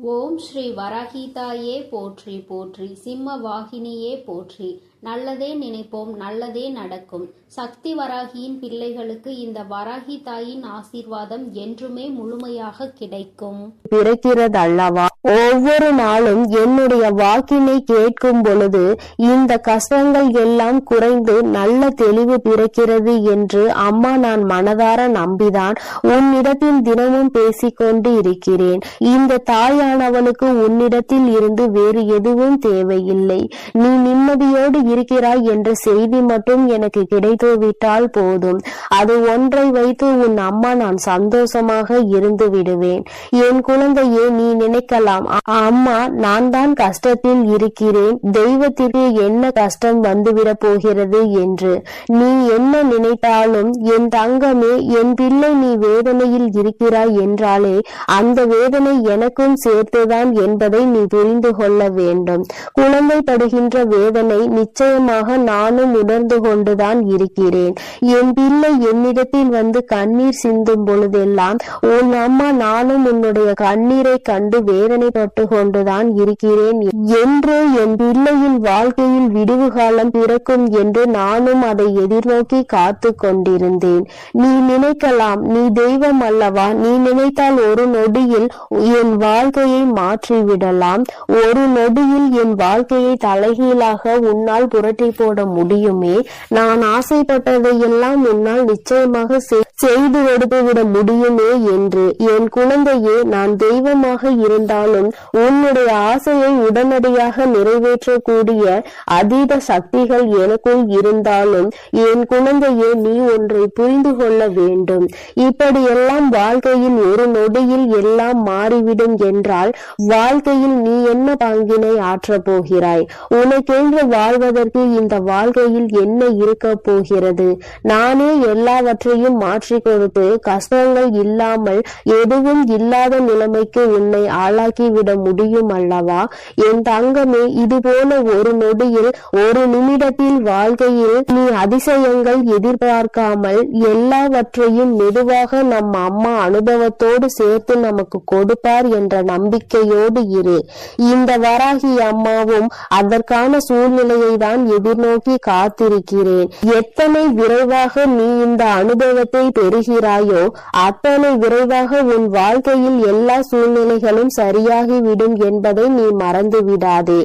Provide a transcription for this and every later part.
ஓம் ஸ்ரீ வராகிதாயே போற்றி போற்றி, சிம்ம வாகினியே போற்றி. நல்லதே நினைப்போம், நல்லதே நடக்கும். சக்தி வராகியின் பிள்ளைகளுக்கு இந்த வராகி தாயின் ஆசீர்வாதம் என்றுமே முழுமையாக கிடைக்கும். பிறக்கிறது அல்லவா? ஒவ்வொரு நாளும் என்னுடைய வாக்கினை கேட்கும் பொழுது இந்த கஷ்டங்கள் எல்லாம் குறைந்து நல்ல தெளிவு பிறக்கிறது என்று அம்மா நான் மனதார நம்பிதான் உன்னிடத்தில் தினமும் பேசிக்கொண்டு இருக்கிறேன். இந்த தாயானவளுக்கு உன்னிடத்தில் இருந்து வேறு எதுவும் தேவையில்லை. நீ நிம்மதியோடு இருக்கிறாய் என்ற செய்தி மட்டும் எனக்கு கிடைத்துவிட்டால் போதும். அது ஒன்றை வைத்து உன் அம்மா நான் சந்தோஷமாக இருந்து விடுவேன். என் குழந்தையே, நீ நினைக்கலாம், அம்மா நான் தான் கஷ்டத்தில் இருக்கிறேன், தெய்வத்திற்கு என்ன கஷ்டம் வந்துவிடப் போகிறது என்று. நீ என்ன நினைத்தாலும் என் தங்கமே, என் பிள்ளை நீ வேதனையில் இருக்கிறாய் என்றாலே அந்த வேதனை எனக்கும் சேர்த்துதான் என்பதை நீ புரிந்து கொள்ள வேண்டும். குழந்தை படுகின்ற வேதனை நிச்சயமாக நானும் உணர்ந்து கொண்டுதான் இருக்கிறேன். என் பிள்ளை என்னிடத்தில் வந்து கண்ணீர் சிந்தும் பொழுதெல்லாம் உன் அம்மா நானும் உன்னுடைய கண்ணீரை கண்டு வேதனைப்பட்டு கொண்டுதான் இருக்கிறேன் என்று, என் பிள்ளையின் வாழ்க்கையில் விடிவு காலம் பிறக்கும் என்று நானும் அதை எதிர்நோக்கி காத்து கொண்டிருந்தேன். நீ நினைக்கலாம், நீ தெய்வம் அல்லவா, நீ நினைத்தால் ஒரு நொடியில் என் வாழ்க்கையை மாற்றிவிடலாம், ஒரு நொடியில் என் வாழ்க்கையை தலைகீழாக உன்னால் புரட்டி போட முடியுமே, நான் ஆசைப்பட்டதையெல்லாம் உன்னால் நிச்சயமாக செய்து கொடுத்துவிட முடியுமே என்று. என் குழந்தையே, நான் தெய்வமாக இருந்தாலும் உன்னுடைய ஆசையை உடனடியாக நிறைவேற்றக்கூடிய அதீத சக்திகள் எனக்குள் இருந்தாலும் என் குழந்தையே, நீ ஒன்றை புரிந்து கொள்ள வேண்டும். இப்படியெல்லாம் வாழ்க்கையில் ஒரு நொடியில் எல்லாம் மாறிவிடும் என்றால் வாழ்க்கையில் நீ என்ன பங்கினை ஆற்றப் போகிறாய்? உனக்கென்று வாழ்வதற்கு இந்த வாழ்க்கையில் என்ன இருக்க போகிறது? நானே எல்லாவற்றையும் மாற்றி கொடுத்து கஷ்டங்கள் இல்லாமல் எதுவும் இல்லாத நிலைமைக்கு உன்னை ஆளாக்கிவிட முடியும் அல்லவா? என் தங்கமே, இது போல ஒரு நொடியில் ஒரு நிமிடத்தில் வாழ்க்கையில் நீ அதிசயங்கள் எதிர்பார்க்காமல் எல்லாவற்றையும் மெதுவாக நம் அம்மா அனுபவத்தோடு சேர்த்து நமக்கு கொடுப்பார் என்ற நம்பிக்கையோடு இரு. இந்த வராகி அம்மாவும் அதற்கான சூழ்நிலையை தான் எதிர்நோக்கி காத்திருக்கிறேன். எத்தனை விரைவாக நீ இந்த அனுபவத்தை பெறுகிறாயோ அத்தனை விரைவாக உன் வாழ்க்கையில் எல்லா சூழ்நிலைகளும் சரியாகிவிடும் என்பதை நீ மறந்து விடாதே.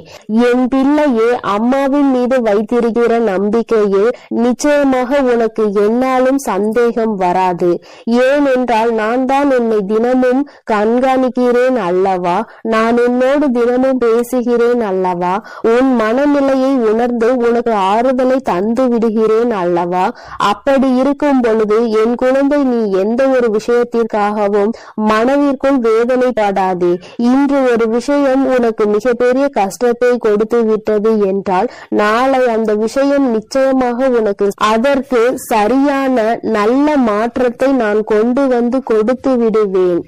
என் பிள்ளையே, அம்மாவின் மீது வைத்திருக்கிற நம்பிக்கையில் நிச்சயமாக உனக்கு என்னாலும் சந்தேகம் வராது. ஏனென்றால் நான் தான் உன்னை தினமும் கண்காணிக்கிறேன் அல்லவா, நான் உன்னோடு தினமும் பேசுகிறேன் அல்லவா, உன் மனநிலையை உணர்ந்து உனக்கு ஆறுதலை தந்து விடுகிறேன் அல்லவா. அப்படி இருக்கும் பொழுது என் குழந்தை, நீ எந்த ஒரு விஷயத்திற்காகவும் மனதிற்குள் வேதனைப்படாதே. இன்று ஒரு விஷயம் உனக்கு மிகப்பெரிய கஷ்டத்தை கொடுத்து விட்டது என்றால் நாளை அந்த விஷயம் நிச்சயமாக உனக்கு அதற்கு சரியான நல்ல மாற்றத்தை நான் கொண்டு வந்து கொடுத்து விடுவேன்.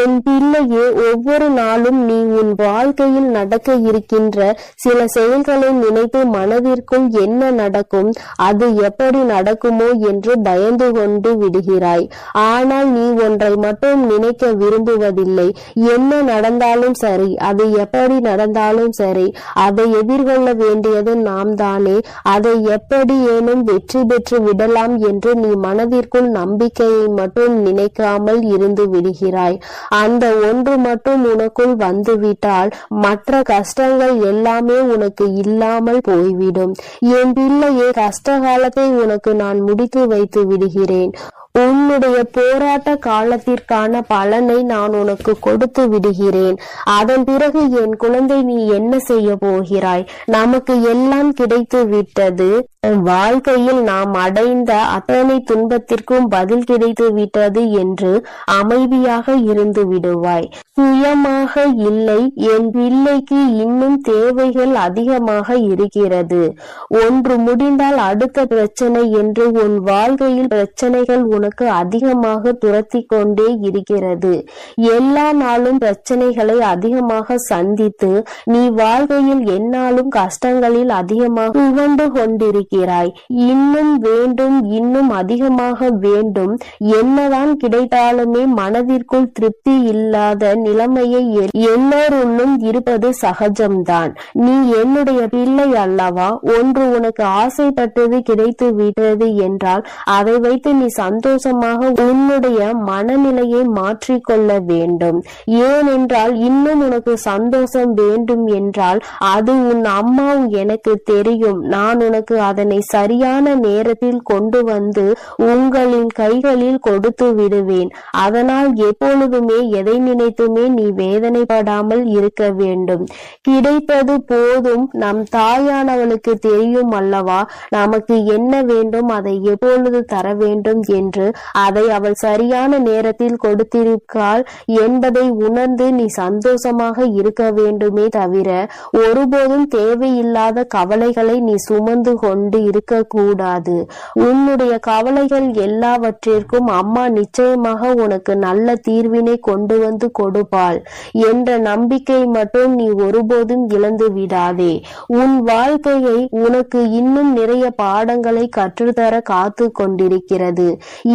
என் பிள்ளையே, ஒவ்வொரு நாளும் நீ உன் வாழ்க்கையில் நடக்க இருக்கின்ற சில செயல்களை நினைத்து மனதிற்குள் என்ன நடக்கும், அது எப்படி நடக்குமோ என்று பயந்து கொண்டு விடுகிறாய். ஆனால் நீ ஒன்றை மட்டும் நினைக்க விரும்புவதில்லை. என்ன நடந்தாலும் சரி, அது எப்படி நடந்தாலும் சரி, அதை எதிர்கொள்ள வேண்டியது நாம் தானே. அதை எப்படி ஏனும் வெற்றி பெற்று விடலாம் என்று நீ மனதிற்குள் நம்பிக்கையை மட்டும் நினைக்காமல் இருந்து விடுகிறாய். அந்த ஒன்று மட்டும் உனக்குள் வந்துவிட்டால் மற்ற கஷ்டங்கள் எல்லாமே உனக்கு இல்லாமல் போய்விடும். என் பிள்ளையே, கஷ்ட காலத்தை உனக்கு நான் முடித்து வைத்து விடுகிறேன். உன்னுடைய போராட்ட காலத்திற்கான பலனை நான் உனக்கு கொடுத்து விடுகிறேன். அதன் பிறகு என் குழந்தை, நீ என்ன செய்ய போகிறாய்? நமக்கு எல்லாம் கிடைத்து விட்டது. வாழ்க்கையில் நாம் அடைந்த அத்தனை துன்பத்திற்கும் பதில் கிடைத்து விட்டது என்று அமைதியாக இருந்து விடுவாய். சுயமாக இல்லை, என் பிள்ளைக்கு இன்னும் தேவைகள் அதிகமாக இருக்கிறது. ஒன்று முடிந்தால் அடுத்த பிரச்சனை என்று உன் வாழ்க்கையில் பிரச்சனைகள் உனக்கு அதிகமாக துரத்தி கொண்டே இருக்கிறது. எல்லா நாளும் பிரச்சனைகளை அதிகமாக சந்தித்து நீ வாழ்க்கையில் எந்நாளும் கஷ்டங்களில் அதிகமாக உகண்டு கொண்டிருக்கிறாய். கொண்டிருக்கிறாய். இன்னும் வேண்டும், இன்னும் அதிகமாக வேண்டும். என்னதான் கிடைத்தாலுமே மனதிற்குள் திருப்தி இல்லாத நிலைமையை எல்லோருள்ளும் இருப்பது சகஜம்தான். நீ என்னுடைய பிள்ளை அல்லவா? ஒன்று உனக்கு ஆசைப்பட்டது கிடைத்து விட்டது என்றால் அதை வைத்து நீ சந்தோஷமாக உன்னுடைய மனநிலையை மாற்றிக்கொள்ள வேண்டும். ஏனென்றால் இன்னும் உனக்கு சந்தோஷம் வேண்டும் என்றால் அது உன் அம்மா எனக்கு தெரியும். நான் உனக்கு அதனை சரியான நேரத்தில் கொண்டு வந்து உங்களின் கைகளில் கொடுத்து விடுவேன். அதனால் எப்பொழுதுமே எதை நினைத்துமே நீ வேதனைப்படாமல் இருக்க வேண்டும். கிடைப்பது போதும். நம் தாயானவளுக்கு தெரியும் அல்லவா நமக்கு என்ன வேண்டும், அதை எப்பொழுது தர வேண்டும் என்று. அதை அவள் சரியான நேரத்தில் கொடுத்திருக்காள் என்பதை உணர்ந்து நீ சந்தோஷமாக இருக்க வேண்டுமே தவிர ஒருபோதும் தேவையில்லாத கவலைகளை நீ சுமந்து கொண்டு இருக்கக்கூடாது. உன்னுடைய கவலைகள் எல்லாவற்றிற்கும் அம்மா நிச்சயமாக உனக்கு நல்ல தீர்வினை கொண்டு வந்து கொடுப்பாள் என்ற நம்பிக்கை மட்டும் நீ ஒருபோதும் இழந்து விடாதே. உன் வாழ்க்கையை உனக்கு இன்னும் நிறைய பாடங்களை கற்றுத்தர காத்து கொண்டிருக்கிறது.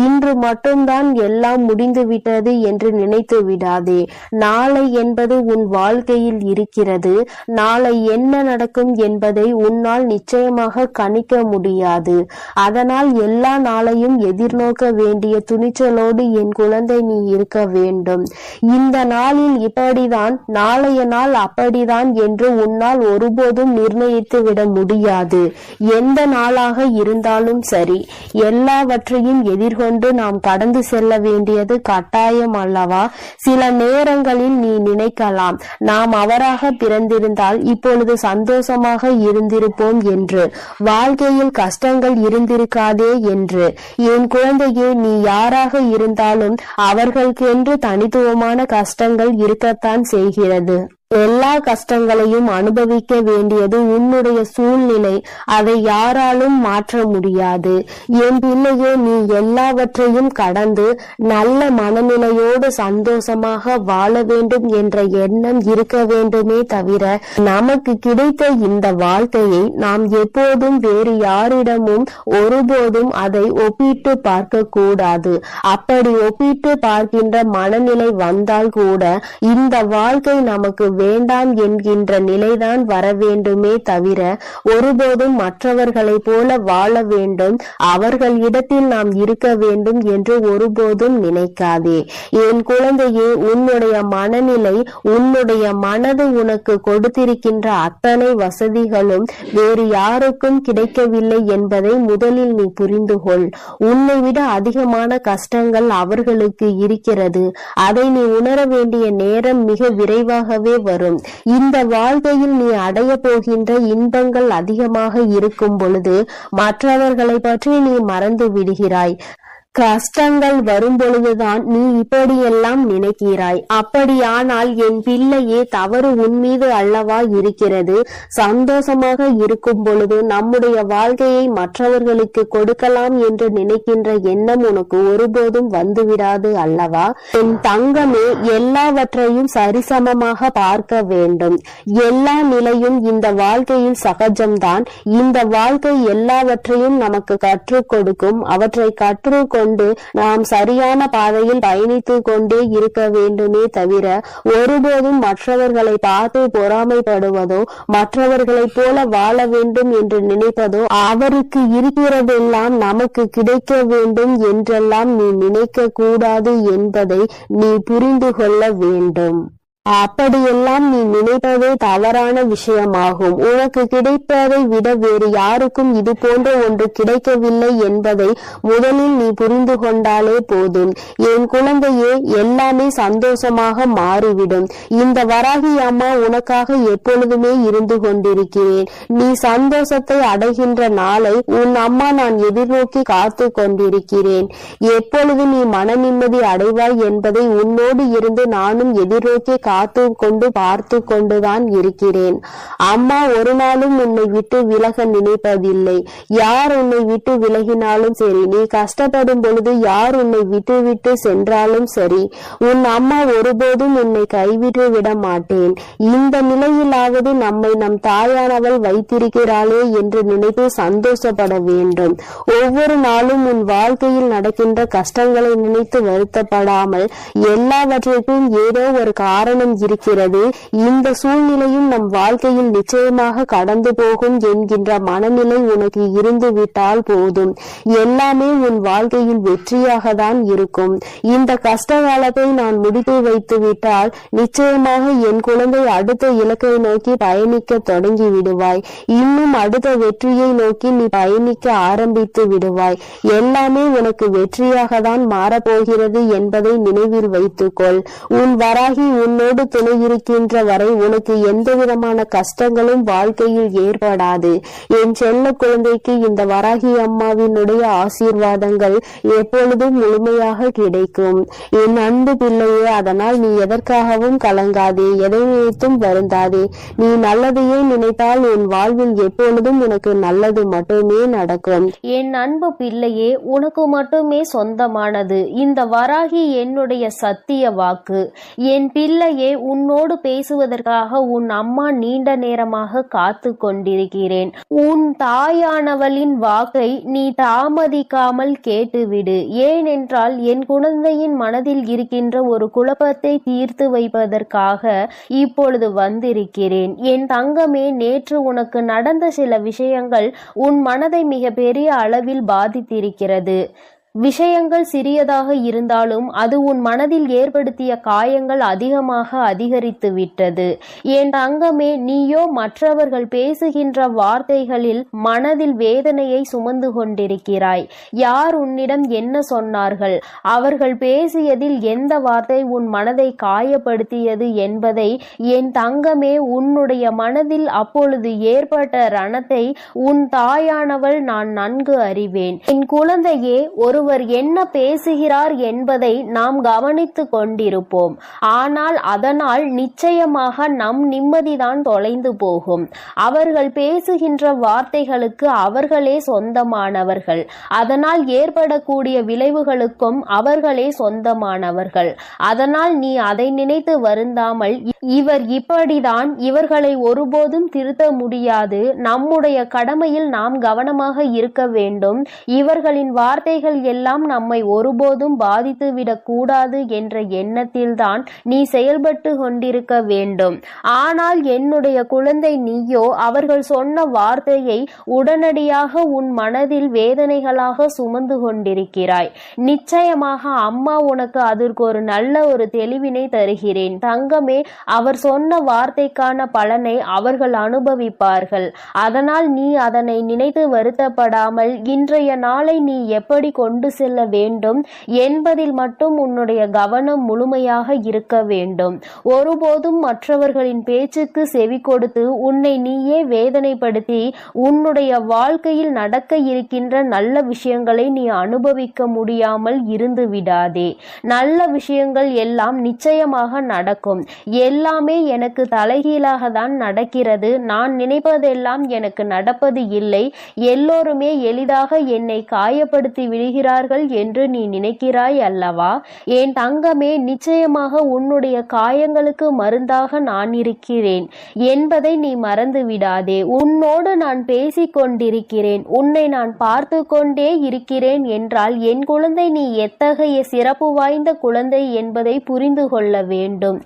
இன்று மட்டும்தான் எல்லாம் முடிந்துவிட்டது என்று நினைத்து விடாதே. நாளை என்பது உன் வாழ்க்கையில் இருக்கிறது. நாளை என்ன நடக்கும் என்பதை உன்னால் நிச்சயமாக கணிக்க முடியாது. அதனால் எல்லா நாளையும் எதிர்நோக்க வேண்டிய துணிச்சலோடு என் குழந்தை நீ இருக்க வேண்டும். இந்த நாளில் இப்படிதான், நாளைய நாள் அப்படிதான் என்று உன்னால் ஒருபோதும் நிர்ணயித்து விட முடியாது. எந்த நாளாக இருந்தாலும் சரி, எல்லாவற்றையும் எதிர்கொண்டு நாம் கடந்து செல்ல வேண்டியது கட்டாயம் அல்லவா? சில நேரங்களில் நீ நினைக்கலாம், நாம் அவராக பிறந்திருந்தால் இப்பொழுது சந்தோஷமாக இருந்திருப்போம் என்று, வாழ்க்கையில் கஷ்டங்கள் இருந்திருக்காதே என்று. என் குழந்தையே, நீ யாராக இருந்தாலும் அவர்களுக்கென்று தனித்துவமான கஷ்டங்கள் இருக்கத்தான் செய்கிறது. எல்லா கஷ்டங்களையும் அனுபவிக்க வேண்டியது உன்னுடைய சூழ்நிலை. அதை யாராலும் மாற்ற முடியாது. என் பிள்ளையே, நீ எல்லாவற்றையும் கடந்து நல்ல மனநிலையோடு சந்தோஷமாக வாழ வேண்டும் என்ற எண்ணம் இருக்க வேண்டுமே தவிர நமக்கு கிடைத்த இந்த வாழ்க்கையை நாம் எப்போதும் வேறு யாரிடமும் ஒருபோதும் அதை ஒப்பிட்டு பார்க்க கூடாது. அப்படி ஒப்பிட்டு பார்க்கின்ற மனநிலை வந்தால் கூட இந்த வாழ்க்கை நமக்கு வேண்டாம் என்கின்ற நிலைதான் வர வேண்டுமே தவிர ஒருபோதும் மற்றவர்களை போல வாழ வேண்டும், அவர்களிடத்தில் நாம் இருக்க வேண்டும் என்று ஒருபோதும் நினைக்காதே. என் குழந்தையே, உன்னுடைய மனநிலை, உன்னுடைய மனது உனக்கு கொடுத்திருக்கின்ற அத்தனை வசதிகளும் வேறு யாருக்கும் கிடைக்கவில்லை என்பதை முதலில் நீ புரிந்து கொள். உன்னை விட அதிகமான கஷ்டங்கள் அவர்களுக்கு இருக்கிறது. அதை நீ உணர வேண்டிய நேரம் மிக விரைவாகவே வரும். இந்த வாழ்க்கையில் நீ அடைய போகின்ற இன்பங்கள் அதிகமாக இருக்கும் பொழுது மற்றவர்களை பற்றி நீ மறந்து விடுகிறாய். கஷ்டங்கள் வரும் பொழுதுதான் நீ இப்படியெல்லாம் நினைக்கிறாய். அப்படியானால் என் பிள்ளையே, தவறு உன் மீது அல்லவா இருக்கிறது? சந்தோஷமாக இருக்கும் பொழுது நம்முடைய வாழ்க்கையை மற்றவர்களுக்கு கொடுக்கலாம் என்று நினைக்கின்ற எண்ணம் உனக்கு ஒருபோதும் வந்துவிடாது அல்லவா? என் தங்கமே, எல்லாவற்றையும் சரிசமமாக பார்க்க வேண்டும். எல்லா நிலையும் இந்த வாழ்க்கையில் சகஜம்தான். இந்த வாழ்க்கை எல்லாவற்றையும் நமக்கு கற்றுக் கொடுக்கும். அவற்றை கற்றுக்கொண்டு நாம் சரியான பாதையில் பயணித்து கொண்டே இருக்க வேண்டுமே தவிர ஒருபோதும் மற்றவர்களை பார்த்து பொறாமைப்படுவதோ, மற்றவர்களைப் போல வாழ வேண்டும் என்று நினைப்பதோ, அவருக்கு இருக்கிறதெல்லாம் நமக்கு கிடைக்க வேண்டும் என்றெல்லாம் நீ நினைக்க கூடாது என்பதை நீ புரிந்து கொள்ள வேண்டும். அப்படியெல்லாம் நீ நினைப்பதே தவறான விஷயமாகும். உனக்கு கிடைப்பதை விட வேறு யாருக்கும் இது போன்ற ஒன்று கிடைக்கவில்லை என்பதை முதலில் நீ புரிந்து கொண்டாலே போதும். என் குழந்தையே, எல்லாமே சந்தோஷமாக மாறிவிடும். இந்த வராகி அம்மா உனக்காக எப்பொழுதுமே இருந்து கொண்டிருக்கிறேன். நீ சந்தோஷத்தை அடைகின்ற நாளை உன் அம்மா நான் எதிர்நோக்கி காத்து கொண்டிருக்கிறேன். எப்பொழுது நீ மன நிம்மதி அடைவாய் என்பதை உன்னோடு இருந்து நானும் எதிர்நோக்கி காத்து கொண்டு பார்த்து கொண்டுதான் இருக்கிறேன். அம்மா ஒரு நாளும் உன்னை விட்டு விலக நினைப்பதில்லை. யார் உன்னை விட்டு விலகினாலும் சரி, நீ கஷ்டப்படும் பொழுது யார் உன்னை விட்டு விட்டு சென்றாலும் சரி, உன் அம்மா ஒருபோதும் உன்னை கைவிட்டு விட மாட்டேன். இந்த நிலையிலாவது நம்மை நம் தாயானவள் வைத்திருக்கிறாளே என்று நினைத்து சந்தோஷப்பட வேண்டும். ஒவ்வொரு நாளும் உன் வாழ்க்கையில் நடக்கின்ற கஷ்டங்களை நினைத்து வருத்தப்படாமல், எல்லாவற்றிற்கும் ஏதோ ஒரு காரணம் இருக்கிறது, இந்த சூழ்நிலையும் நம் வாழ்க்கையில் நிச்சயமாக கடந்து போகும் என்கின்ற மனநிலை உனக்கு இருந்து விட்டால் போதும். எல்லாமே உன் வாழ்க்கையில் வெற்றியாக தான் இருக்கும். இந்த கஷ்ட காலத்தை நான் முடித்து வைத்து விட்டால் நிச்சயமாக என் குழந்தை அடுத்த இலக்கை நோக்கி பயணிக்க தொடங்கி விடுவாய். இன்னும் அடுத்த வெற்றியை நோக்கி நீ பயணிக்க ஆரம்பித்து விடுவாய். எல்லாமே உனக்கு வெற்றியாக தான் மாறப்போகிறது என்பதை நினைவில் வைத்துக்கொள். உன் வராகி உன்னோடு துணை இருக்கின்ற வரை உனக்கு எந்த விதமான கஷ்டங்களும் வாழ்க்கையில் ஏற்படாது. என் செல்ல குழந்தைக்கு இந்த வராகி அம்மாவினுடைய ஆசீர்வாதங்கள் எப்பொழுதும் முழுமையாக கிடைக்கும். என் அன்பு பிள்ளையே, அதனால் நீ எதற்காகவும் கலங்காதே, எதை நினைத்தும் வருந்தாதே. நீ நல்லதையே நினைத்தால் உன் வாழ்வில் எப்பொழுதும் உனக்கு நல்லது மட்டுமே நடக்கும். என் அன்பு பிள்ளையே, உனக்கு மட்டுமே சொந்தமானது இந்த வராகி என்னுடைய சத்திய வாக்கு. என் பிள்ளையே, உன்னோடு பேசுவதற்காக உன் அம்மா நீண்ட நேரமாக காத்து கொண்டிருக்கிறேன். உன் தாயானவளின் வாக்கை நீ தாமதிக்காமல் கேட்டுவிடு. ஏனென்றால் என் குழந்தையின் மனதில் இருக்கின்ற ஒரு குழப்பத்தை தீர்த்து வைப்பதற்காக இப்பொழுது வந்திருக்கிறேன். என் தங்கமே, நேற்று உனக்கு நடந்த சில விஷயங்கள் உன் மனதை மிக பெரிய அளவில் பாதித்திருக்கிறது. விஷயங்கள் சிறியதாக இருந்தாலும் அது உன் மனதில் ஏற்படுத்திய காயங்கள் அதிகமாக அதிகரித்து விட்டது. என் தங்கமே, நீயோ மற்றவர்கள் பேசுகின்ற வார்த்தைகளில் மனதில் வேதனையை சுமந்து கொண்டிருக்கிறாய். யார் உன்னிடம் என்ன சொன்னார்கள், அவர்கள் பேசியதில் எந்த வார்த்தை உன் மனதை காயப்படுத்தியது என்பதை என் தங்கமே, உன்னுடைய மனதில் அப்பொழுது ஏற்பட்ட ரணத்தை உன் தாயானவள் நான் நன்கு அறிவேன். என் குழந்தையே, ஒருவர் என்ன பேசுகிறார் என்பதை நாம் கவனித்து கொண்டிருப்போம். ஆனால் அதனால் நிச்சயமாக நம் நிம்மதிதான் தொலைந்து போகும். அவர்கள் பேசுகின்ற வார்த்தைகளுக்கு அவர்களே சொந்தமானவர்கள். அதனால் ஏற்படக்கூடிய விளைவுகளுக்கும் அவர்களே சொந்தமானவர்கள். அதனால் நீ அதை நினைத்து வருந்தாமல், இவர் இப்படிதான், இவர்களை ஒருபோதும் திருத்த முடியாது, நம்முடைய கடமையில் நாம் கவனமாக இருக்க வேண்டும், இவர்களின் வார்த்தைகள் எல்லாம் நம்மை ஒருபோதும் பாதித்து விடக்கூடாது என்ற எண்ணத்தில்தான் நீ செயல்பட்டு கொண்டிருக்க வேண்டும். ஆனால் என்னுடைய குழந்தை, நீயோ அவர்கள் சொன்ன வார்த்தையை உடனடியாக உன் மனதில் வேதனைகளாக சுமந்து கொண்டிருக்கிறாய். நிச்சயமாக அம்மா உனக்கு அதற்கு ஒரு நல்ல ஒரு தெளிவினை தருகிறேன். தங்கமே, அவர் சொன்ன வார்த்தைக்கான பலனை அவர்கள் அனுபவிப்பார்கள். அதனால் நீ அதனை நினைத்து வருத்தப்படாமல் இன்றைய நாளை நீ எப்படி கொண்டு செல்ல வேண்டும் என்பதில் மட்டும் உன்னுடைய கவனம் முழுமையாக இருக்க வேண்டும். ஒருபோதும் மற்றவர்களின் பேச்சுக்கு செவி கொடுத்து உன்னை நீயே வேதனைப்படுத்தி உன்னுடைய வாழ்க்கையில் நடக்க இருக்கின்ற நல்ல விஷயங்களை நீ அனுபவிக்க முடியாமல் இருந்து விடாதே. நல்ல விஷயங்கள் எல்லாம் நிச்சயமாக நடக்கும். எல்லாமே எனக்கு தலைகீழாக தான் நடக்கிறது, நான் நினைப்பதெல்லாம் எனக்கு நடப்பது இல்லை, எல்லோருமே எளிதாக என்னை காயப்படுத்தி விடுகிறார்கள் என்று நீ நினைக்கிறாய் அல்லவா? என் தங்கமே, நிச்சயமாக உன்னுடைய காயங்களுக்கு மருந்தாக நான் இருக்கிறேன் என்பதை நீ மறந்து விடாதே. உன்னோடு நான் பேசிக் கொண்டிருக்கிறேன், உன்னை நான் பார்த்து கொண்டே இருக்கிறேன் என்றால் என் குழந்தை, நீ எத்தகைய சிறப்பு வாய்ந்த குழந்தை என்பதை புரிந்து கொள்ள வேண்டும்.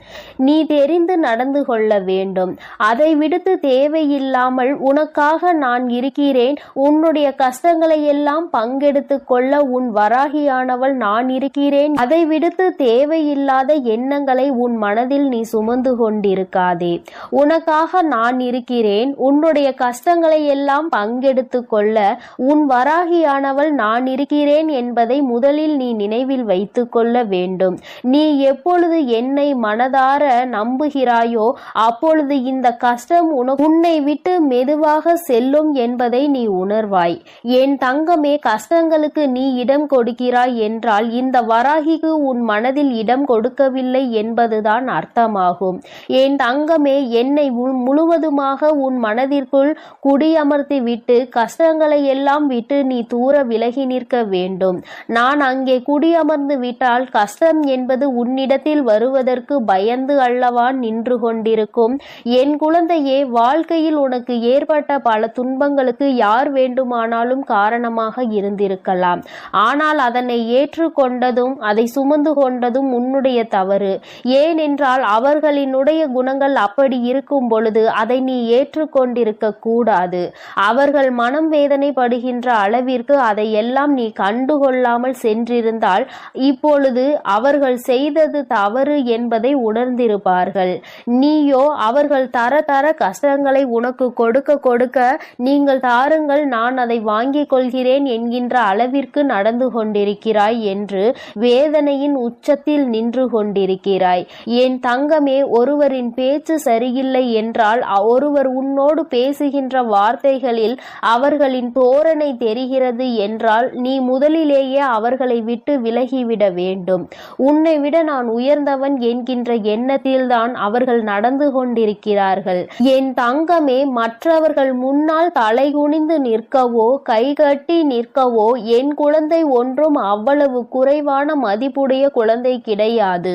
நீ தெரிந்து நடந்து கொள்ள வேண்டும். அதை விடுத்து தேவையில்லாமல் உனக்காக நான் இருக்கிறேன், உன்னுடைய கஷ்டங்களை எல்லாம் பங்கெடுத்து கொள்ள உன் வராகியானவள் நான் இருக்கிறேன், அதை விடுத்து தேவையில்லாத எண்ணங்களை உன் மனதில் நீ சுமந்து கொண்டிருக்காதே. உனக்காக நான் இருக்கிறேன், உன்னுடைய கஷ்டங்களை எல்லாம் பங்கெடுத்து கொள்ள உன் வராகியானவள் நான் இருக்கிறேன் என்பதை முதலில் நீ நினைவில் வைத்து கொள்ள வேண்டும். நீ எப்பொழுது என்னை மனதார நம்புகிறாயோ அப்பொழுது இந்த கஷ்டம் உன்னை விட்டு மெதுவாக செல்லும் என்பதை நீ உணர்வாய். என் தங்கமே, கஷ்டங்களுக்கு நீ இடம் கொடுக்கிறாய் என்றால் இந்த வராகிக்கு உன் மனதில் இடம் கொடுக்கவில்லை என்பதுதான் அர்த்தமாகும். என் தங்கமே, என்னை முழுவதுமாக உன் மனதிற்குள் குடியமர்த்தி விட்டு கஷ்டங்களை எல்லாம் விட்டு நீ தூர விலகி நிற்க வேண்டும். நான் அங்கே குடியமர்ந்து விட்டால் கஷ்டம் என்பது உன்னிடத்தில் வருவதற்கு பயந்து அல்லவா நின்று கொண்டிருக்கும். என் குழந்தையே, வாழ்க்கையில் உனக்கு ஏற்பட்ட பல துன்பங்களுக்கு யார் வேண்டுமானாலும் காரணமாக இருந்திருக்கலாம். ஆனால் அதனை ஏற்றுக்கொண்டதும் அதை சுமந்து கொண்டதும் உன்னுடைய தவறு. ஏனென்றால் அவர்களினுடைய குணங்கள் அப்படி இருக்கும் பொழுது அதை நீ ஏற்றுக்கொண்டிருக்க கூடாது. அவர்கள் மனம் வேதனைப்படுகின்ற அளவிற்கு அதையெல்லாம் நீ கண்டுகொள்ளாமல் சென்றிருந்தால் இப்பொழுது அவர்கள் செய்தது தவறு என்பதை உணர்ந்திருப்பார்கள். நீயோ அவர்கள் தர தர கஷ்டங்களை உனக்கு கொடுக்க கொடுக்க நீங்கள் தாருங்கள், நான் அதை வாங்கிக் கொள்கிறேன் என்கின்ற அளவிற்கு நடந்து கொண்டிருக்கிறாய் என்று வேதனையின் உச்சத்தில் நின்று கொண்டிருக்கிறாய். என் தங்கமே, ஒருவரின் பேச்சு சரியில்லை என்றால் ஒருவர் உன்னோடு பேசுகின்ற வார்த்தைகளில் அவர்களின் தோரணை தெரிகிறது என்றால் நீ முதலிலேயே அவர்களை விட்டு விலகிவிட வேண்டும். உன்னை விட நான் உயர்ந்தவன் என்கின்ற எண்ணத்தில்தான் அவர்கள் நடந்து கொண்டிருக்கிறார்கள். என் தங்கமே, மற்றவர்கள் முன்னால் தலைகுனிந்து நிற்கவோ கைகட்டி நிற்கவோ என் குழந்தை ஒன்றும் அவ்வளவு குறைவான மதிப்புடைய குழந்தை கிடையாது.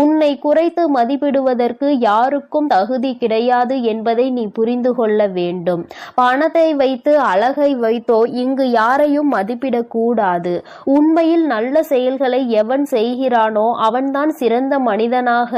உன்னை குறைத்து மதிப்பிடுவதற்கு யாருக்கும் தகுதி கிடையாது என்பதை நீ புரிந்து கொள்ள வேண்டும். பணத்தை வைத்து அழகை வைத்தோ இங்கு யாரையும் மதிப்பிடக்கூடாது. உண்மையில் நல்ல செயல்களை எவன் செய்கிறானோ அவன்தான் சிறந்த மனிதனாக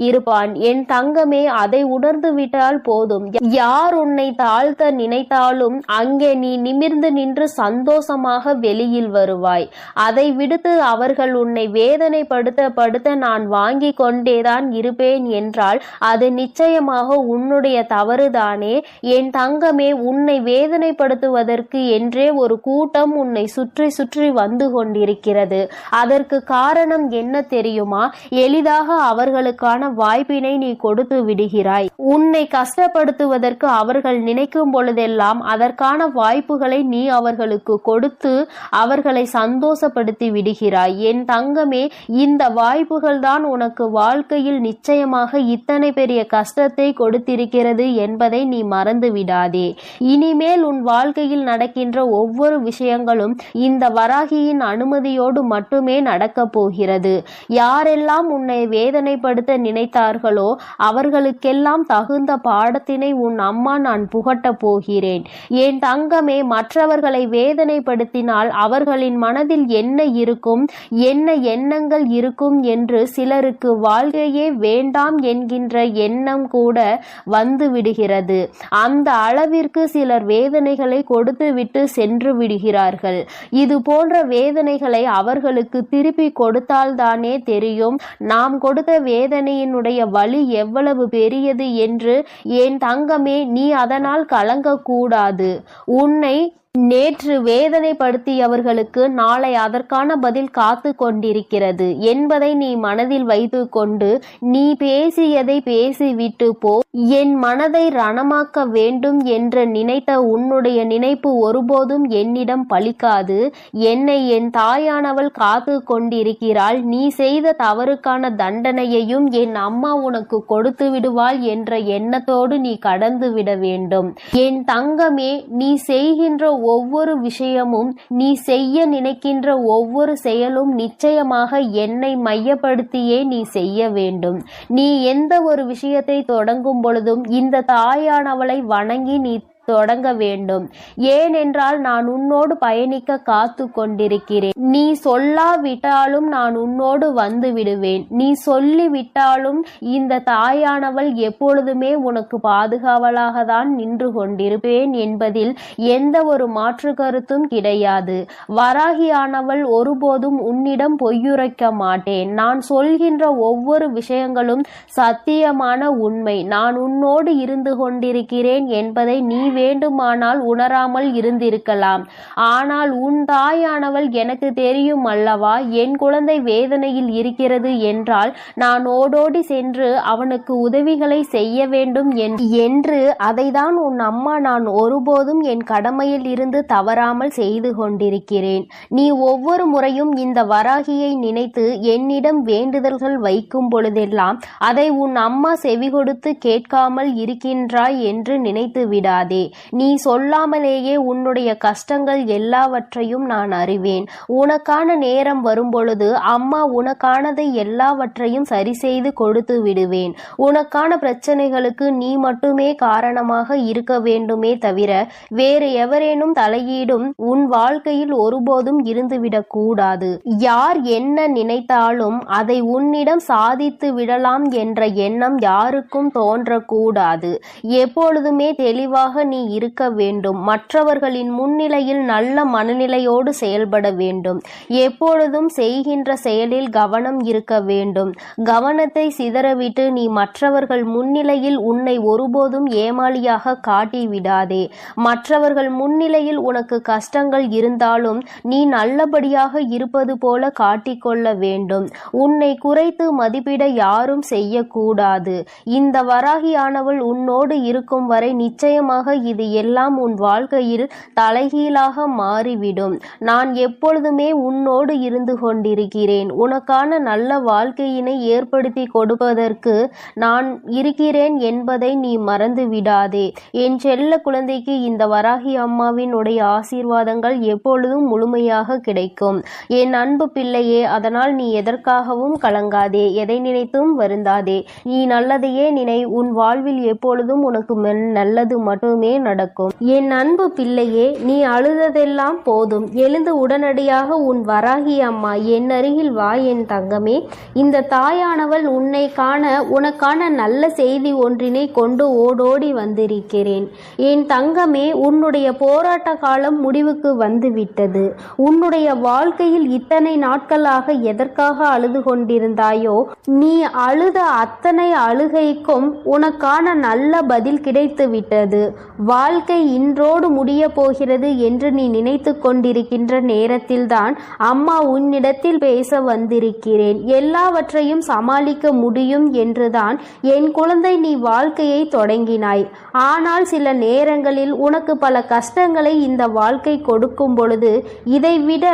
இருப்பான். என் தங்கமே, அதை உணர்ந்து விட்டால் போதும். யார் உன்னை தாழ்த்த நினைத்தாலும் அங்கே நீ நிமிர்ந்து நின்று சந்தோஷமாக வெளியில் வருவாய். அதை விடுத்து அவர்கள் உன்னை வேதனைப்படுத்த படுத்த நான் வாங்கி கொண்டேதான் இருப்பேன் என்றால் அது நிச்சயமாக உன்னுடைய தவறுதானே. என் தங்கமே, உன்னை வேதனைப்படுத்துவதற்கு என்றே ஒரு கூட்டம் உன்னை சுற்றி சுற்றி வந்து கொண்டிருக்கிறது. அதற்கு காரணம் என்ன தெரியுமா? எளிதாக அவர்களுக்கான வாய்ப்பினை நீ கொடுத்து விடுகிறாய். உன்னை கஷ்டப்படுத்துவதற்கு அவர்கள் நினைக்கும் பொழுதெல்லாம் அதற்கான வாய்ப்புகளை நீ அவர்களுக்கு கொடுத்து அவர்களை சந்தோஷப்படுத்தி விடுகிறாய். என் தங்கமே, இந்த வாய்ப்புகள் தான் உனக்கு வாழ்க்கையில் நிச்சயமாக இத்தனை பெரிய கஷ்டத்தை கொடுத்திருக்கிறது என்பதை நீ மறந்து விடாதே. இனிமேல் உன் வாழ்க்கையில் நடக்கின்ற ஒவ்வொரு விஷயங்களும் இந்த வராகியின் அனுமதியோடு மட்டுமே நடக்கப் போகிறது. யாரெல்லாம் உன்னை வேதனைப்படுத்த நினைத்தார்களோ அவர்களுக்கெல்லாம் தகுந்த பாடத்தினை உன் அம்மா நான் புகட்டப் போகிறேன். என் தங்கமே, மற்றவர்களை வேதனைப்படுத்தினால் அவர்களின் மனதில் என்ன இருக்கும், என்ன எண்ணங்கள் இருக்கும் என்று சிலருக்கு வாழ்க்கையே வேண்டாம் என்கின்ற எண்ணம் கூட வந்து விடுகிறது. அந்த அளவிற்கு சிலர் வேதனைகளை கொடுத்து விட்டு சென்று விடுகிறார்கள். இது போன்ற வேதனைகளை அவர்களுக்கு திருப்பி கொடுத்தால்தானே தெரியும் நாம் கொடுத்த வேதனையினுடைய வலி எவ்வளவு பெரியது என்று. என் தங்கமே, நீ அதனால் கலங்கக்கூடாது. உன்னை நேற்று வேதனைப்படுத்தியவர்களுக்கு நாளை அதற்கான பதில் காத்து கொண்டிருக்கிறது என்பதை நீ மனதில் வைத்து கொண்டு நீ பேசியதை பேசிவிட்டு போ. என் மனதை ரணமாக்க வேண்டும் என்று நினைத்த உன்னுடைய நினைப்பு ஒருபோதும் என்னிடம் பலிக்காது. என்னை என் தாயானவள் காத்து கொண்டிருக்கிறாள். நீ செய்த தவறுக்கான தண்டனையையும் என் அம்மா உனக்கு கொடுத்து விடுவாள் என்ற எண்ணத்தோடு நீ கடந்து விட வேண்டும். என் தங்கமே, நீ செய்கின்ற ஒவ்வொரு விஷயமும், நீ செய்ய நினைக்கின்ற ஒவ்வொரு செயலும் நிச்சயமாக என்னை மையப்படுத்தியே நீ செய்ய வேண்டும். நீ எந்த ஒரு விஷயத்தை தொடங்கும் பொழுதும் இந்த தாயானவளை வணங்கி நீ தொடங்க வேண்டும். ஏனென்றால் நான் உன்னோடு பயணிக்க காத்து கொண்டிருக்கிறேன். நீ சொல்லாவிட்டாலும் நான் உன்னோடு வந்து விடுவேன். நீ சொல்லிவிட்டாலும் இந்த தாயானவள் எப்பொழுதுமே உனக்கு பாதுகாவலாக தான் நின்று கொண்டிருப்பேன் என்பதில் எந்த ஒரு மாற்று கருத்தும் கிடையாது. வராகியானவள் ஒருபோதும் உன்னிடம் பொய்யுரைக்க மாட்டேன். நான் சொல்கின்ற ஒவ்வொரு விஷயங்களும் சத்தியமான உண்மை. நான் உன்னோடு இருந்து கொண்டிருக்கிறேன் என்பதை நீ வேண்டுமானால் உணராமல் இருந்திருக்கலாம். ஆனால் உன் தாயானவள் எனக்கு தெரியும் அல்லவா, என் குழந்தை வேதனையில் இருக்கிறது என்றால் நான் ஓடோடி சென்று அவனுக்கு உதவிகளை செய்ய வேண்டும் என்று அதைதான் உன் அம்மா நான் ஒருபோதும் என் கடமையில் இருந்து தவறாமல் செய்து கொண்டிருக்கிறேன். நீ ஒவ்வொரு முறையும் இந்த வராகியை நினைத்து என்னிடம் வேண்டுதல்கள் வைக்கும் பொழுதெல்லாம் அதை உன் அம்மா செவி கொடுத்து கேட்காமல் இருக்கின்றாய் என்று நினைத்து விடாதே. நீ சொல்லாமலேயே உன்னுடைய கஷ்டங்கள் எல்லாவற்றையும் நான் அறிவேன். உனக்கான நேரம் வரும்பொழுது அம்மா உனக்கானதை எல்லாவற்றையும் சரி செய்து கொடுத்து விடுவேன். உனக்கான பிரச்சனைகளுக்கு நீ மட்டுமே காரணமாக இருக்க வேண்டுமே தவிர வேறு எவரேனும் தலையீடும் உன் வாழ்க்கையில் ஒருபோதும் இருந்துவிடக் கூடாது. யார் என்ன நினைத்தாலும் அதை உன்னிடம் சாதித்து விடலாம் என்ற எண்ணம் யாருக்கும் தோன்றக்கூடாது. எப்பொழுதுமே தெளிவாக நீ இருக்க வேண்டும். மற்றவர்களின் முன்னிலையில் நல்ல மனநிலையோடு செயல்பட வேண்டும். எப்பொழுதும் செய்கின்ற செயலில் கவனம் இருக்க வேண்டும். கவனத்தை சிதறவிட்டு நீ மற்றவர்கள் முன்னிலையில் உன்னை ஒருபோதும் ஏமாளியாக காட்டிவிடாதே. மற்றவர்கள் முன்னிலையில் உனக்கு கஷ்டங்கள் இருந்தாலும் நீ நல்லபடியாக இருப்பது போல காட்டிக்கொள்ள வேண்டும். உன்னை குறைத்து மதிப்பிட யாரும் செய்யக்கூடாது. இந்த வராகியானவள் உன்னோடு இருக்கும் வரை நிச்சயமாக இது எல்லாம் உன் வாழ்க்கையில் தலைகீழாக மாறிவிடும். நான் எப்பொழுதுமே உன்னோடு இருந்து கொண்டிருக்கிறேன். உனக்கான நல்ல வாழ்க்கையினை ஏற்படுத்தி கொடுப்பதற்கு நான் இருக்கிறேன் என்பதை நீ மறந்து விடாதே. என் செல்ல குழந்தைக்கு இந்த வராகி அம்மாவின் உடைய ஆசீர்வாதங்கள் எப்பொழுதும் முழுமையாக கிடைக்கும். என் அன்பு பிள்ளையே, அதனால் நீ எதற்காகவும் கலங்காதே, எதை நினைத்தும் வருந்தாதே. நீ நல்லதையே நினை. உன் வாழ்வில் எப்பொழுதும் உனக்கு நல்லது மட்டுமே நடக்கும். என் அன்பு பிள்ளையே, நீ அழுததெல்லாம் போதும். எழுந்து உடனடியாக உன் வராகி அம்மா என் அருகில் வா என் தங்கமே. இந்த தாயானவள் உன்னை காண உனக்கான நல்ல செய்தி ஒன்றினை கொண்டு ஓடோடி வந்திருக்கிறேன். என் தங்கமே, உன்னுடைய போராட்ட காலம் முடிவுக்கு வந்துவிட்டது. உன்னுடைய வாழ்க்கையில் இத்தனை நாட்களாக எதற்காக அழுது கொண்டிருந்தாயோ, நீ அழுத அத்தனை அழுகைக்கும் உனக்கான நல்ல பதில் கிடைத்து விட்டது. வாழ்க்கை இன்றோடு முடிய போகிறது என்று நீ நினைத்து கொண்டிருக்கின்ற நேரத்தில்தான் அம்மா உன்னிடத்தில் பேச வந்திருக்கிறேன். எல்லாவற்றையும் சமாளிக்க முடியும் என்றுதான் என் குழந்தை நீ வாழ்க்கையை தொடங்கினாய். ஆனால் சில நேரங்களில் உனக்கு பல கஷ்டங்களை இந்த வாழ்க்கை கொடுக்கும் பொழுது இதைவிட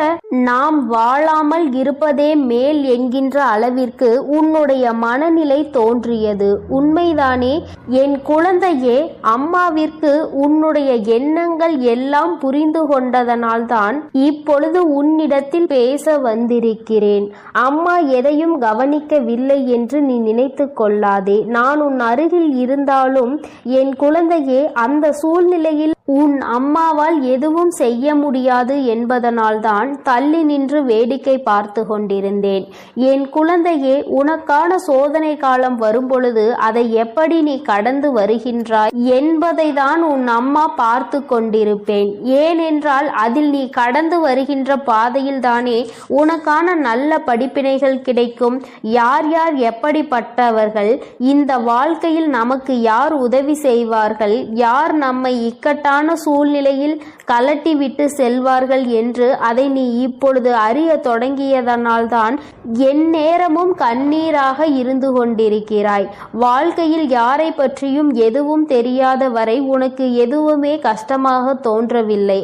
நாம் வாழாமல் இருப்பதே மேல் என்கின்ற அளவிற்கு உன்னுடைய மனநிலை தோன்றியது. உண்மைதானே என் குழந்தையே? அம்மாவிற்கு உன்னுடைய எண்ணங்கள் எல்லாம் புரிந்து கொண்டதனால்தான் இப்பொழுது உன்னிடத்தில் பேச வந்திருக்கிறேன். அம்மா எதையும் கவனிக்கவில்லை என்று நீ நினைத்து கொள்ளாதே. நான் உன் அருகில் இருந்தாலும் என் குழந்தையே, அந்த சூழ்நிலையில் உன் அம்மாவால் எதுவும் செய்ய முடியாது என்பதனால்தான் தள்ளி நின்று வேடிக்கை பார்த்து கொண்டிருந்தேன். என் குழந்தையே, உனக்கான சோதனை காலம் வரும்பொழுது அதை எப்படி நீ கடந்து வருகின்றாய் என்பதை தான் உன் அம்மா பார்த்து கொண்டிருப்பேன். ஏனென்றால் அதில் நீ கடந்து வருகின்ற பாதையில் தானே உனக்கான நல்ல படிப்பினைகள் கிடைக்கும். யார் யார் எப்படிப்பட்டவர்கள், இந்த வாழ்க்கையில் நமக்கு யார் உதவி செய்வார்கள், யார் நம்மை இக்கட்டான சூழ்நிலையில் கலட்டிவிட்டு செல்வார்கள் என்று அதை நீ இப்பொழுது அறிய தொடங்கியதனால்தான் என் நேரமும் கண்ணீராக இருந்து கொண்டிருக்கிறாய். வாழ்க்கையில் யாரை பற்றியும் எதுவும் தெரியாத வரை உனக்கு எதுவுமே கஷ்டமாக தோன்றவில்லை.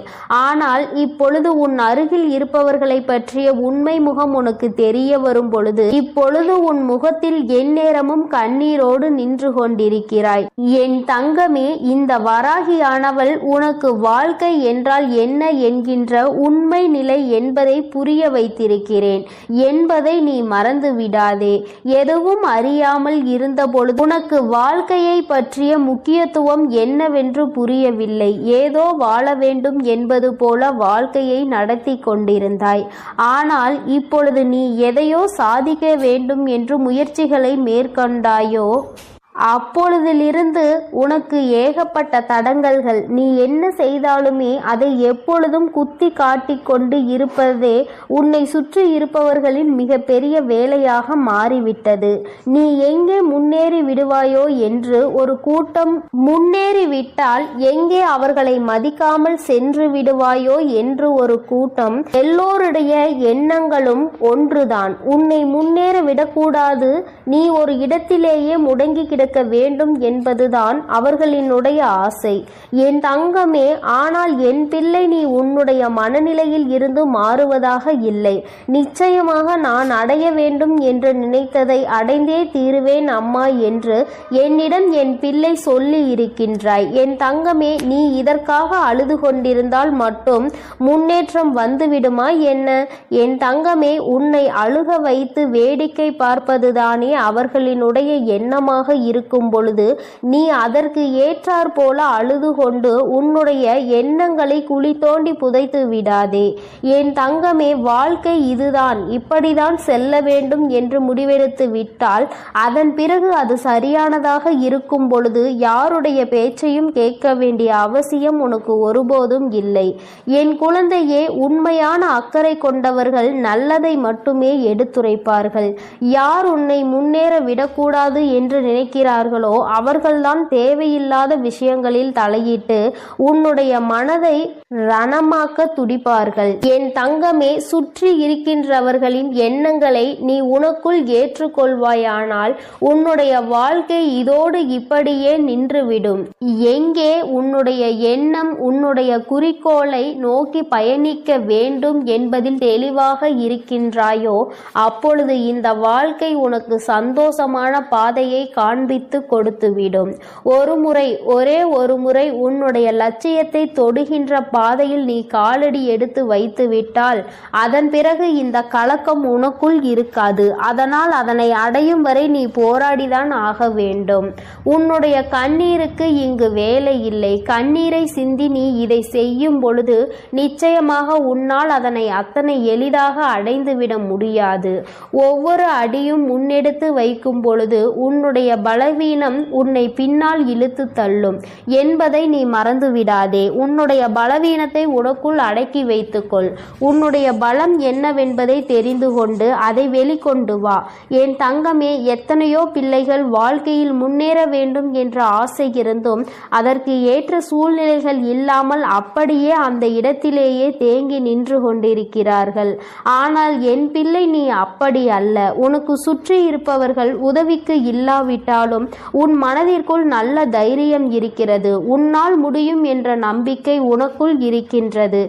ஆனால் இப்பொழுது உன் அருகில் இருப்பவர்களை பற்றிய உண்மை முகம் உனக்கு தெரிய வரும் பொழுது இப்பொழுது உன் முகத்தில் என் நேரமும் கண்ணீரோடு நின்று கொண்டிருக்கிறாய். என் தங்கமே, இந்த வராகியானவள் உனக்கு வாழ்க்கை என்றால் என்ன என்கின்ற உண்மை நிலை என்பதை புரிய வைத்திருக்கிறேன் என்பதை நீ மறந்து விடாதே. எதுவும் அறியாமல் இருந்தபொழுது உனக்கு வாழ்க்கையை பற்றிய முக்கியத்துவம் என்னவென்று புரியவில்லை. ஏதோ வாழ வேண்டும் என்பது போல வாழ்க்கையை நடத்தி கொண்டிருந்தாய். ஆனால் இப்பொழுது நீ எதையோ சாதிக்க வேண்டும் என்று முயற்சிகளை மேற்கொண்டாயோ, அப்பொழுதிலிருந்து உனக்கு ஏகப்பட்ட தடங்கல்கள். நீ என்ன செய்தாலுமே அதை எப்பொழுதும் குத்தி காட்டிக் கொண்டு இருப்பதே உன்னை சுற்றி இருப்பவர்களின் மிக பெரிய வேலையாக மாறிவிட்டது. நீ எங்கே முன்னேறி விடுவாயோ என்று ஒரு கூட்டம், முன்னேறிவிட்டால் எங்கே அவர்களை மதிக்காமல் சென்று விடுவாயோ என்று ஒரு கூட்டம். எல்லோருடைய எண்ணங்களும் ஒன்றுதான், உன்னை முன்னேற விடக்கூடாது, நீ ஒரு இடத்திலேயே முடங்கி கிடக்க வேண்டும் என்பதுதான் அவர்களினுடைய ஆசை. என் தங்கமே, ஆனால் என் பிள்ளை, நீ உன்னுடைய மனநிலையில் இருந்து மாறுவதாக இல்லை. நிச்சயமாக நான் அடைய வேண்டும் என்று நினைத்ததை அடைந்தே தீருவேன் அம்மா என்று என்னிடம் என் பிள்ளை சொல்லி இருக்கின்றாய். என் தங்கமே, நீ இதற்காக அழுது கொண்டிருந்தால் மட்டும் முன்னேற்றம் வந்துவிடுமா என்ன? என் தங்கமே, உன்னை அழுக வைத்து வேடிக்கை பார்ப்பதுதானே அவர்களினுடைய எண்ணமாக இருக்கும் பொழுது நீ அதற்கு ஏற்றாற் போல அழுது கொண்டு உன்னுடைய எண்ணங்களை குழி தோண்டி புதைத்து விடாதே. என் தங்கமே, வாழ்க்கை இதுதான், இப்படிதான் செல்ல வேண்டும் என்று முடிவெடுத்து விட்டால் அதன் பிறகு அது சரியானதாக இருக்கும் பொழுது யாருடைய பேச்சையும் கேட்க வேண்டிய அவசியம் உனக்கு ஒருபோதும் இல்லை. என் குழந்தையே, உண்மையான அக்கறை கொண்டவர்கள் நல்லதை மட்டுமே எடுத்துரைப்பார்கள். யார் உன்னை முன்னேற விடக்கூடாது என்று நினைக்கிறார்களோ அவர்கள்தான் தேவையில்லாத விஷயங்களில் தலையிட்டு உன்னுடைய மனதை ரணமாக்க துடிப்பார்கள். என் தங்கமே, சுற்றி இருக்கின்றவர்களின் எண்ணங்களை நீ உனக்குள் ஏற்றுக்கொள்வாயானால் உன்னுடைய வாழ்க்கை இதோடு இப்படியே நின்றுவிடும். எங்கே உன்னுடைய எண்ணம் உன்னுடைய குறிக்கோளை நோக்கி பயணிக்க வேண்டும் என்பதில் தெளிவாக இருக்கின்றாயோ அப்பொழுது இந்த வாழ்க்கை உனக்கு சந்தோஷமான பாதையை காண்பித்து கொடுத்துவிடும். ஒரே ஒரு முறை உன்னுடைய லட்சியத்தை தொடுகின்ற பாதையில் நீ காலடி எடுத்து வைத்து விட்டால் அதன் பிறகு இந்த கலக்கம் உனக்குள் இருக்காது. அதனால் அதனை அடையும் வரை நீ போராடிதான் ஆக வேண்டும். உன்னுடைய கண்ணீருக்கு இங்கு வேலை இல்லை. கண்ணீரை சிந்தி நீ இதை செய்யும் பொழுது நிச்சயமாக உன்னால் அதனை அத்தனை எளிதாக அடைந்துவிட முடியாது. ஒவ்வொரு அடியும் முன்னெடுத்து வைக்கும் பொழுது உன்னுடைய பலவீனம் உன்னை பின்னால் இழுத்து தள்ளும் என்பதை நீ மறந்துவிடாதே. உன்னுடைய பலவீனத்தை உனக்குள் அடக்கி வைத்துக்கொள். உன்னுடைய பலம் என்னவென்பதை தெரிந்து கொண்டு அதை வெளிக்கொண்டு வா. என் தங்கமே, எத்தனையோ பிள்ளைகள் வாழ்க்கையில் முன்னேற வேண்டும் என்ற ஆசை இருந்தும் அதற்கு ஏற்ற சூழ்நிலைகள் இல்லாமல் அப்படியே அந்த இடத்திலேயே தேங்கி நின்று கொண்டிருக்கிறார்கள். ஆனால் என் பிள்ளை, நீ அப்படி அல்ல. உனக்கு சுற்றி இருப்பவர்கள் உதவிக்கு இல்லாவிட்டாலும் உன் மனதிற்குள் நல்ல தைரியம் இருக்கிறது. உன்னால் முடியும் என்ற நம்பிக்கை உனக்குள் இருக்கின்றது.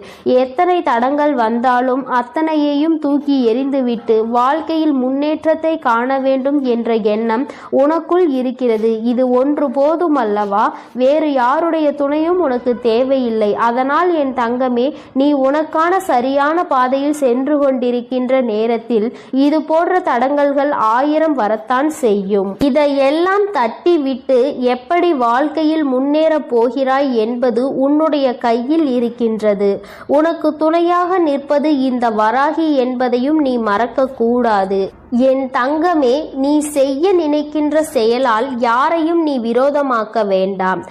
எத்தனை தடங்கள் வந்தாலும் அத்தனையையும் தூக்கி எறிந்துவிட்டு வாழ்க்கையில் முன்னேற்றத்தை காண வேண்டும் என்ற எண்ணம் உனக்குள் இருக்கிறது. இது ஒன்று போதும் அல்லவா? வேறு யாருடைய துணையும் உனக்கு தேவையில்லை. அதனால் என் தங்கமே, நீ உனக்கான சரியான பாதையில் சென்று கொண்டிருக்கின்ற நேரத்தில் இது போன்ற தடங்கல்கள் 1000 வரத்தான் செய்யும். இதையெல்லாம் தட்டி விட்டு எப்படி வாழ்க்கையில் முன்னேற போகிறாய் என்பது உன்னுடைய கையில் இருக்கின்றது. உனக்கு துணையாக நிற்பது இந்த வராகி என்பதையும் நீ மறக்க கூடாது. என் தங்கமே, நீ செய்ய நினைக்கின்ற செயலால் யாரையும் நீ விரோதமாக்க வேண்டாம்.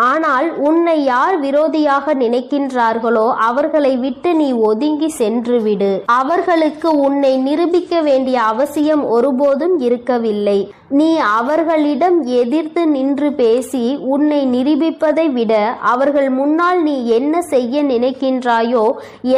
ஆனால் உன்னை யார் விரோதியாக நினைக்கின்றார்களோ அவர்களை விட்டு நீ ஒதுங்கி சென்று விடு. அவர்களுக்கு உன்னை நிரூபிக்க வேண்டிய அவசியம் ஒருபோதும் இருக்கவில்லை. நீ அவர்களிடம் எதிர்த்து நின்று பேசி உன்னை நிரூபிப்பதை விட அவர்கள் முன்னால் நீ என்ன செய்ய நினைக்கின்றாயோ,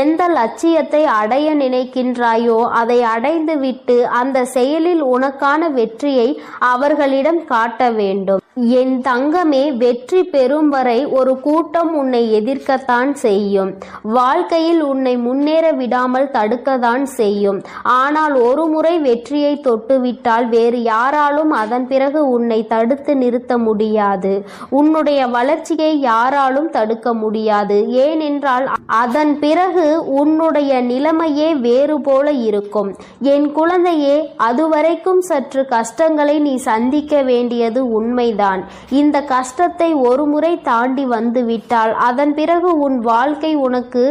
எந்த லட்சியத்தை அடைய நினைக்கின்றாயோ அதை அடைந்துவிட்டு அந்த செயலில் உனக்கான வெற்றியை அவர்களிடம் காட்ட வேண்டும். என் தங்கமே, வெற்றி பெறும் வரை ஒரு கூட்டம் உன்னை எதிர்க்கத்தான் செய்யும். வாழ்க்கையில் உன்னை முன்னேற விடாமல் தடுக்கத்தான் செய்யும். ஆனால் ஒரு முறை வெற்றியை தொட்டுவிட்டால் வேறு யாராலும் அதன் பிறகு உன்னை தடுத்து நிறுத்த முடியாது. உன்னுடைய வளர்ச்சியை யாராலும் தடுக்க முடியாது. ஏனென்றால் அதன் பிறகு உன்னுடைய நிலைமையே வேறு போல இருக்கும். என் குழந்தையே, அதுவரைக்கும் சற்று கஷ்டங்களை நீ சந்திக்க வேண்டியது உண்மைதான். இந்த கஷ்டத்தை ஒரு முறை தாண்டி வந்துவிட்டால் அதன் பிறகு உன் வாழ்க்கை உனக்கு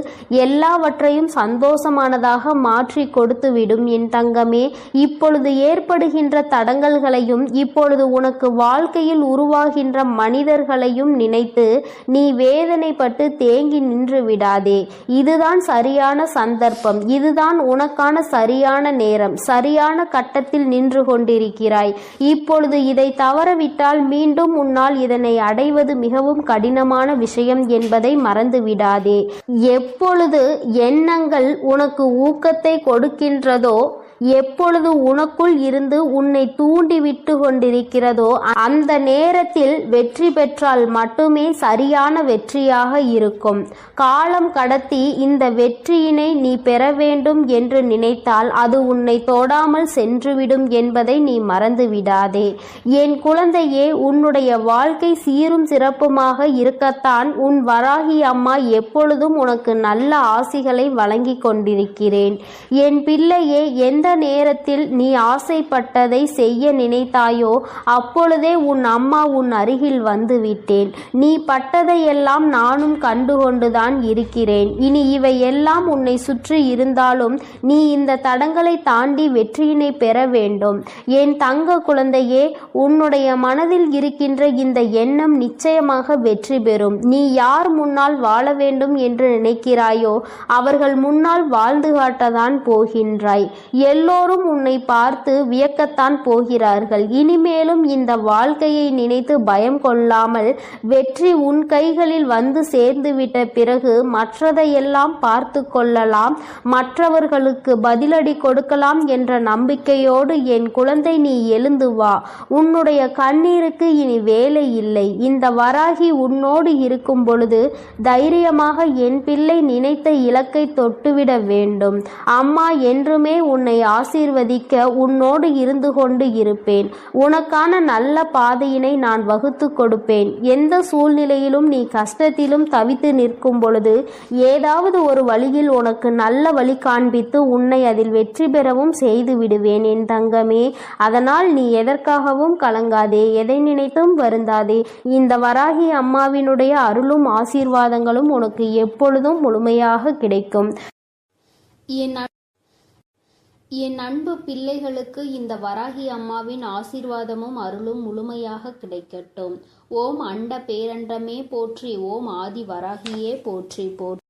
எல்லாவற்றையும் சந்தோஷமானதாக மாற்றி கொடுத்துவிடும். என் தங்கமே, இப்பொழுது ஏற்படுகின்ற தடங்கல்களை சூழ்நிலைகளையும் இப்பொழுது உனக்கு வாழ்க்கையில் உருவாகின்ற மனிதர்களையும் நினைத்து நீ வேதனைப்பட்டு தேங்கி நின்று விடாதே. இதுதான் சரியான சந்தர்ப்பம், இதுதான் உனக்கான சரியான நேரம். சரியான கட்டத்தில் நின்று கொண்டிருக்கிறாய். இப்பொழுது இதை தவறவிட்டால் மீண்டும் உன்னால் இதனை அடைவது மிகவும் கடினமான விஷயம் என்பதை மறந்து விடாதே. எப்பொழுது எண்ணங்கள் உனக்கு ஊக்கத்தை கொடுக்கின்றதோ, எப்பொழுது உனக்குள் இருந்து உன்னை தூண்டிவிட்டு கொண்டிருக்கிறதோ, அந்த நேரத்தில் வெற்றி பெற்றால் மட்டுமே சரியான வெற்றியாக இருக்கும். காலம் கடத்தி இந்த வெற்றியினை நீ பெற வேண்டும் என்று நினைத்தால் அது உன்னை தொடாமல் சென்றுவிடும் என்பதை நீ மறந்து விடாதே. என் குழந்தையே, உன்னுடைய வாழ்க்கை சீரும் சிறப்புமாக இருக்கத்தான் உன் வராகி அம்மா எப்பொழுதும் உனக்கு நல்ல ஆசிகளை வழங்கி கொண்டிருக்கிறேன். என் பிள்ளையே, எந்த நேரத்தில் நீ ஆசைப்பட்டதை செய்ய நினைத்தாயோ அப்பொழுதே உன் அம்மா உன் அருகில் வந்து விட்டேன். நீ பட்டதையெல்லாம் நானும் கண்டுகொண்டுதான் இருக்கிறேன். இனி இவை எல்லாம் உன்னை சுற்றி இருந்தாலும் நீ இந்த தடங்களை தாண்டி வெற்றியினை பெற வேண்டும். என் தங்க குழந்தையே, உன்னுடைய மனதில் இருக்கின்ற இந்த எண்ணம் நிச்சயமாக வெற்றி பெறும். நீ யார் முன்னால் வாழ வேண்டும் என்று நினைக்கிறாயோ அவர்கள் முன்னால் வாழ்ந்து காட்டத்தான் போகின்றாய். எல்லோரும் உன்னை பார்த்து வியக்கத்தான் போகிறார்கள். இனிமேலும் இந்த வாழ்க்கையை நினைத்து பயம் கொள்ளாமல் வெற்றி உன் கைகளில் வந்து சேர்ந்துவிட்ட பிறகு மற்றதையெல்லாம் பார்த்து கொள்ளலாம், மற்றவர்களுக்கு பதிலடி கொடுக்கலாம் என்ற நம்பிக்கையோடு என் குழந்தை நீ எழுந்து வா. உன்னுடைய கண்ணீருக்கு இனி வேலை இல்லை. இந்த வராகி உன்னோடு இருக்கும் பொழுது தைரியமாக என் பிள்ளை நினைத்த இலக்கை தொட்டுவிட வேண்டும். அம்மா என்றுமே உன்னை ஆசீர்வதிக்க உன்னோடு இருந்து கொண்டு இருப்பேன். உனக்கான நல்ல பாதையினை நான் வகுத்து கொடுப்பேன். எந்த சூழ்நிலையிலும் நீ கஷ்டத்திலும் தவித்து நிற்கும் பொழுது ஏதாவது ஒரு வழியில் உனக்கு நல்ல வழி காண்பித்து உன்னை அதில் வெற்றி பெறவும் செய்து விடுவேன் என் தங்கமே. அதனால் நீ எதற்காகவும் கலங்காதே, எதை நினைத்தும் வருந்தாதே. இந்த வராகி அம்மாவினுடைய அருளும் ஆசீர்வாதங்களும் உனக்கு எப்பொழுதும் முழுமையாக கிடைக்கும். என் அன்பு பிள்ளைகளுக்கு இந்த வராகி அம்மாவின் ஆசீர்வாதமும் அருளும் முழுமையாக கிடைக்கட்டும். ஓம் அண்ட பேரண்டமே போற்றி, ஓம் ஆதி வராகியே போற்றி போற்றி.